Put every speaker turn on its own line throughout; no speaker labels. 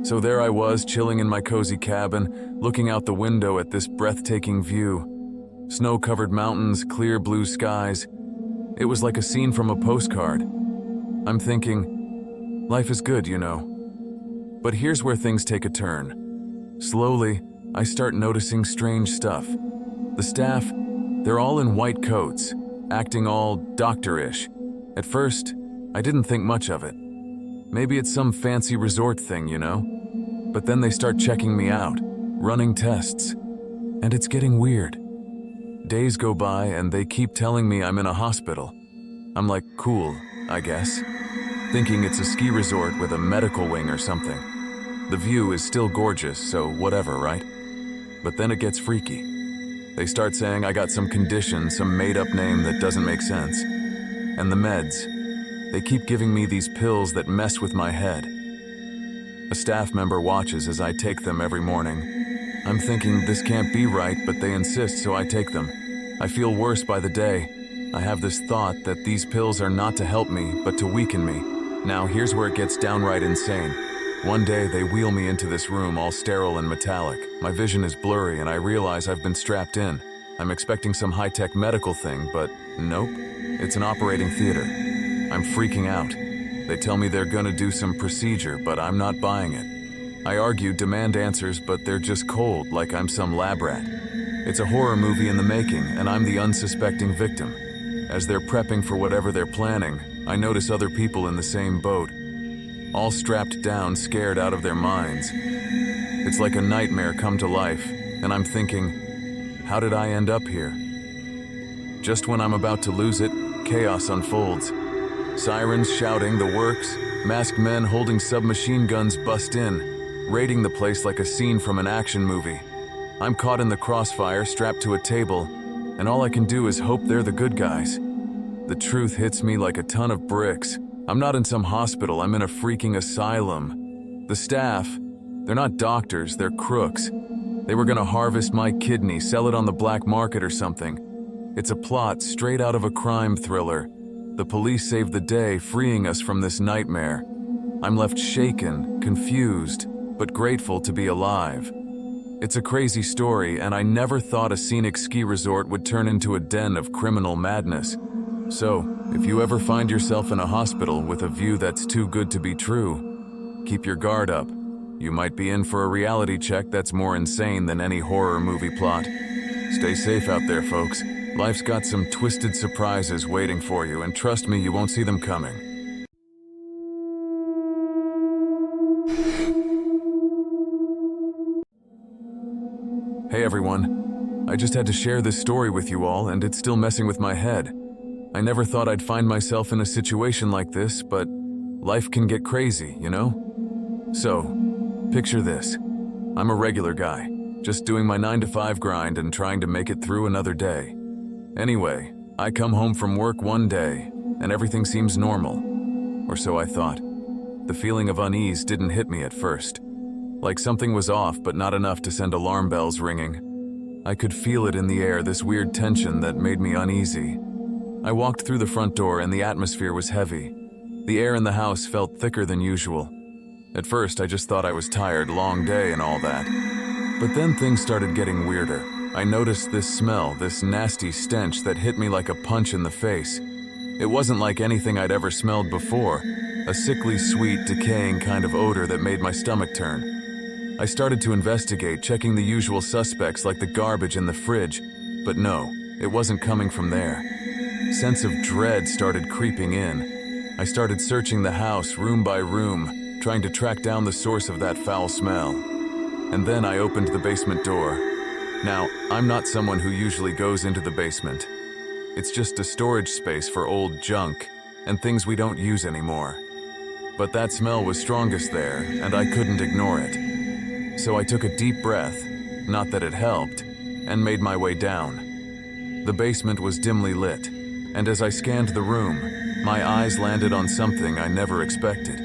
So there I was, chilling in my cozy cabin, looking out the window at this breathtaking view. Snow-covered mountains, clear blue skies. It was like a scene from a postcard. I'm thinking, life is good, you know. But here's where things take a turn. Slowly, I start noticing strange stuff. The staff, they're all in white coats, acting all doctor-ish. At first, I didn't think much of it. Maybe it's some fancy resort thing, you know? But then they start checking me out, running tests. And it's getting weird. Days go by and they keep telling me I'm in a hospital. I'm like, cool, I guess. Thinking it's a ski resort with a medical wing or something. The view is still gorgeous, so whatever, right? But then it gets freaky. They start saying I got some condition, some made-up name that doesn't make sense. And the meds. They keep giving me these pills that mess with my head. A staff member watches as I take them every morning. I'm thinking this can't be right, but they insist, so I take them. I feel worse by the day. I have this thought that these pills are not to help me, but to weaken me. Now here's where it gets downright insane. One day they wheel me into this room all sterile and metallic. My vision is blurry and I realize I've been strapped in. I'm expecting some high-tech medical thing, but nope. It's an operating theater. I'm freaking out. They tell me they're gonna do some procedure, but I'm not buying it. I argue, demand answers, but they're just cold, like I'm some lab rat. It's a horror movie in the making, and I'm the unsuspecting victim. As they're prepping for whatever they're planning, I notice other people in the same boat. All strapped down, scared out of their minds. It's like a nightmare come to life, and I'm thinking, how did I end up here? Just when I'm about to lose it, chaos unfolds. Sirens shouting, the works, masked men holding submachine guns bust in, raiding the place like a scene from an action movie. I'm caught in the crossfire, strapped to a table, and all I can do is hope they're the good guys. The truth hits me like a ton of bricks. I'm not in some hospital, I'm in a freaking asylum. The staff, they're not doctors, they're crooks. They were gonna harvest my kidney, sell it on the black market or something. It's a plot straight out of a crime thriller. The police saved the day, freeing us from this nightmare. I'm left shaken, confused, but grateful to be alive. It's a crazy story, and I never thought a scenic ski resort would turn into a den of criminal madness. So, if you ever find yourself in a hospital with a view that's too good to be true, keep your guard up. You might be in for a reality check that's more insane than any horror movie plot. Stay safe out there, folks. Life's got some twisted surprises waiting for you, and trust me, you won't see them coming. Hey everyone. I just had to share this story with you all, and it's still messing with my head. I never thought I'd find myself in a situation like this, but life can get crazy, you know? So, picture this. I'm a regular guy, just doing my 9-to-5 grind and trying to make it through another day. Anyway, I come home from work one day, and everything seems normal. Or so I thought. The feeling of unease didn't hit me at first. Like something was off, but not enough to send alarm bells ringing. I could feel it in the air, this weird tension that made me uneasy. I walked through the front door and the atmosphere was heavy. The air in the house felt thicker than usual. At first, I just thought I was tired, long day and all that. But then things started getting weirder. I noticed this smell, this nasty stench that hit me like a punch in the face. It wasn't like anything I'd ever smelled before, a sickly, sweet, decaying kind of odor that made my stomach turn. I started to investigate, checking the usual suspects like the garbage in the fridge, but no, it wasn't coming from there. Sense of dread started creeping in. I started searching the house room by room, trying to track down the source of that foul smell. And then I opened the basement door. Now, I'm not someone who usually goes into the basement. It's just a storage space for old junk and things we don't use anymore. But that smell was strongest there, and I couldn't ignore it. So I took a deep breath, not that it helped, and made my way down. The basement was dimly lit, and as I scanned the room, my eyes landed on something I never expected.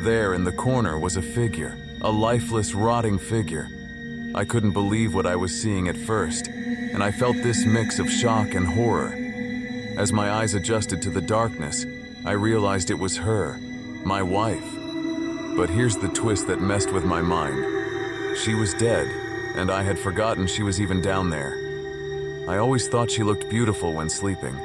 There in the corner was a figure, a lifeless, rotting figure. I couldn't believe what I was seeing at first, and I felt this mix of shock and horror. As my eyes adjusted to the darkness, I realized it was her, my wife. But here's the twist that messed with my mind. She was dead, and I had forgotten she was even down there. I always thought she looked beautiful when sleeping.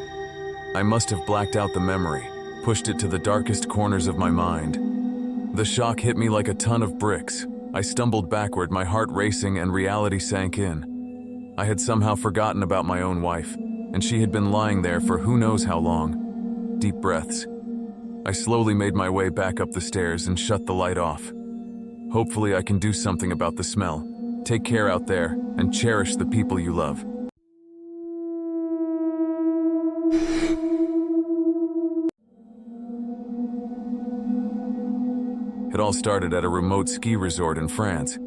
I must have blacked out the memory, pushed it to the darkest corners of my mind. The shock hit me like a ton of bricks. I stumbled backward, my heart racing, and reality sank in. I had somehow forgotten about my own wife, and she had been lying there for who knows how long. Deep breaths. I slowly made my way back up the stairs and shut the light off. Hopefully I can do something about the smell. Take care out there, and cherish the people you love. It all started at a remote ski resort in France.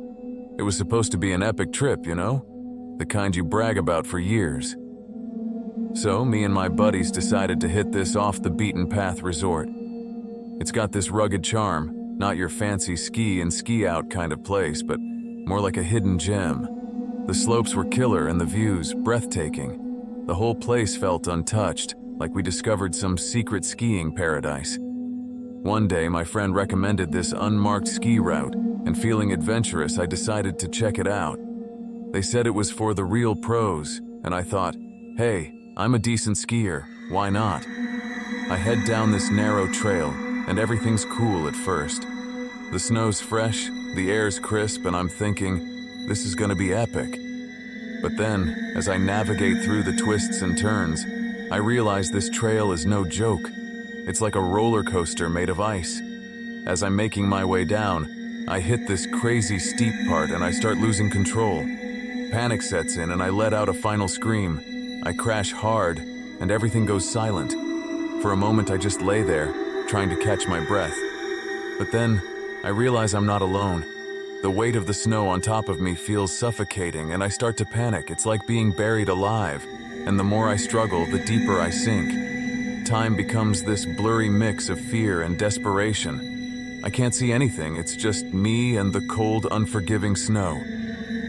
It was supposed to be an epic trip, you know? The kind you brag about for years. So, me and my buddies decided to hit this off-the-beaten-path resort. It's got this rugged charm, not your fancy ski and ski out kind of place, but more like a hidden gem. The slopes were killer and the views breathtaking. The whole place felt untouched, like we discovered some secret skiing paradise. One day, my friend recommended this unmarked ski route, and feeling adventurous, I decided to check it out. They said it was for the real pros, and I thought, hey, I'm a decent skier, why not? I head down this narrow trail, and everything's cool at first. The snow's fresh, the air's crisp, and I'm thinking, this is gonna be epic. But then, as I navigate through the twists and turns, I realize this trail is no joke. It's like a roller coaster made of ice. As I'm making my way down, I hit this crazy steep part and I start losing control. Panic sets in and I let out a final scream. I crash hard, and everything goes silent. For a moment I just lay there, trying to catch my breath. But then, I realize I'm not alone. The weight of the snow on top of me feels suffocating, and I start to panic. It's like being buried alive, and the more I struggle, the deeper I sink. Time becomes this blurry mix of fear and desperation. I can't see anything, it's just me and the cold, unforgiving snow.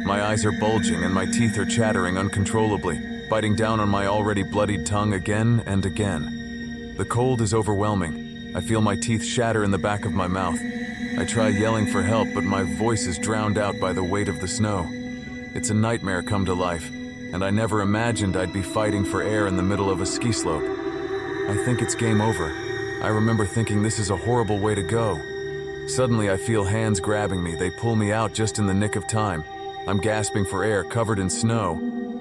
My eyes are bulging and my teeth are chattering uncontrollably, biting down on my already bloodied tongue again and again. The cold is overwhelming. I feel my teeth shatter in the back of my mouth. I try yelling for help, but my voice is drowned out by the weight of the snow. It's a nightmare come to life, and I never imagined I'd be fighting for air in the middle of a ski slope. I think it's game over. I remember thinking this is a horrible way to go. Suddenly I feel hands grabbing me. They pull me out just in the nick of time. I'm gasping for air, covered in snow,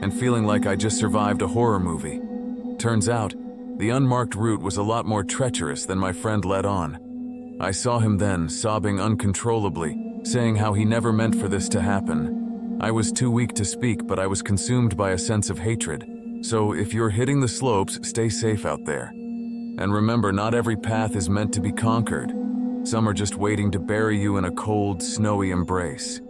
and feeling like I just survived a horror movie. Turns out, the unmarked route was a lot more treacherous than my friend let on. I saw him then, sobbing uncontrollably, saying how he never meant for this to happen. I was too weak to speak, but I was consumed by a sense of hatred. So if you're hitting the slopes, stay safe out there. And remember, not every path is meant to be conquered. Some are just waiting to bury you in a cold, snowy embrace.